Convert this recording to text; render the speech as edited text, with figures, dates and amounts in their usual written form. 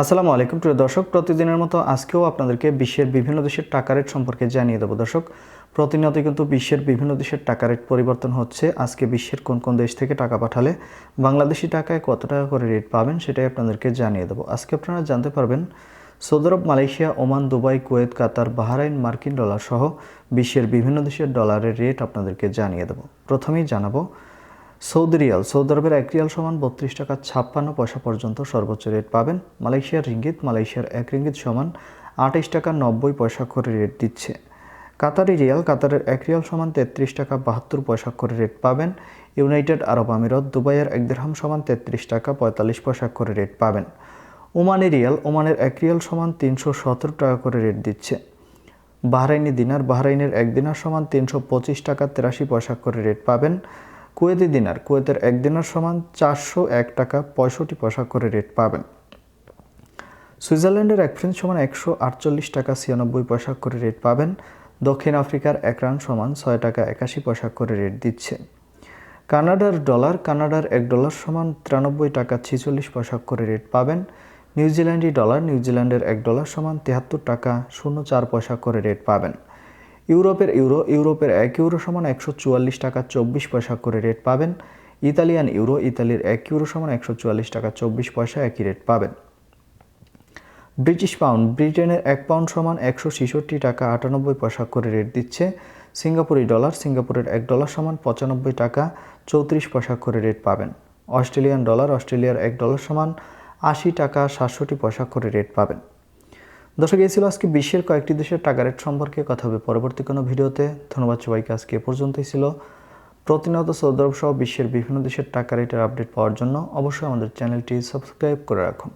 আসসালামু আলাইকুম প্রিয় দর্শক, প্রতিদিনের মতো আজকেও আপনাদেরকে বিশ্বের বিভিন্ন দেশের টাকা রেট সম্পর্কে জানিয়ে দেবো। দর্শক, প্রতিনিয়ত কিন্তু বিশ্বের বিভিন্ন দেশের টাকা রেট পরিবর্তন হচ্ছে। আজকে বিশ্বের কোন কোন দেশ থেকে টাকা পাঠালে বাংলাদেশি টাকায় কত টাকা করে রেট পাবেন সেটাই আপনাদেরকে জানিয়ে দেবো। আজকে আপনারা জানতে পারবেন সৌদি আরব, মালয়েশিয়া, ওমান, দুবাই, কুয়েত, কাতার, বাহরাইন, মার্কিন ডলার সহ বিশ্বের বিভিন্ন দেশের ডলারের রেট আপনাদেরকে জানিয়ে দেবো। প্রথমেই জানাবো সৌদি রিয়াল। সৌদি আরবের 1 রিয়াল সমান 32 টাকা 56 পয়সা পর্যন্ত সর্বোচ্চ রেট পাবেন। মালয়েশিয়ার রিঙ্গিত, মালয়েশিয়ার 1 রিঙ্গিত সমান 28 টাকা 90 পয়সা করে রেট দিচ্ছে। কাতারি রিয়াল, কাতারের 1 রিয়াল সমান 33 টাকা 72 পয়সা করে রেট পাবেন। ইউনাইটেড আরব আমিরাত, দুবাইয়ের 1 দিরহাম সমান 33 টাকা 45 পয়সা করে রেট পাবেন। ওমানি রিয়াল, ওমানের 1 রিয়াল সমান 317 টাকা করে রেট দিচ্ছে। বাহরাইনি দিনার, বাহরাইনের 1 দিনার সমান 325 টাকা 83 পয়সা করে রেট পাবেন। কুয়েতি দিনার, কুয়েতের 1 দিনার সমান 401 টাকা 65 পয়সা করে রেট পাবেন। সুইজারল্যান্ডের 1 ফ্রেঞ্চ সমান 148 টাকা 96 পয়সা করে রেট পাবেন। দক্ষিণ আফ্রিকার 1 রান সমান 6 টাকা 81 পয়সা করে রেট দিচ্ছে। কানাডার ডলার, কানাডার 1 ডলার সমান 93 টাকা 46 পয়সা করে রেট পাবেন। নিউজিল্যান্ডি ডলার, নিউজিল্যান্ডের 1 ডলার সমান 73 টাকা 04 পয়সা করে রেট পাবেন। ইউরোপের ইউরো, ইউরোপের 1 ইউরো সমান 144 টাকা 24 পয়সা করে রেট পাবেন। ইতালিয়ান ইউরো, ইতালির 1 ইউরো সমান 144 টাকা 24 পয়সা একই রেট পাবেন। ব্রিটিশ পাউন্ড, ব্রিটেনের 1 পাউন্ড সমান 166 টাকা 98 পয়সা করে রেট দিচ্ছে। সিঙ্গাপুরি ডলার, সিঙ্গাপুরের 1 ডলার সমান 95 টাকা 34 পয়সা করে রেট পাবেন। অস্ট্রেলিয়ান ডলার, অস্ট্রেলিয়ার 1 ডলার সমান 80 টাকা 67 পয়সা করে রেট পাবেন। দর্শক, এই ছিল আজকে বিশ্বের কয়েকটি দেশের টাকা রেট সম্পর্কে কথা হবে পরবর্তী কোনো ভিডিওতে। ধন্যবাদ সবাইকে। আজকে এ পর্যন্তই ছিল। প্রতিনিয়ত সৌদি আরব সহ বিশ্বের বিভিন্ন দেশের টাকা রেটের আপডেট পাওয়ার জন্য অবশ্যই আমাদের চ্যানেলটি সাবস্ক্রাইব করে রাখুন।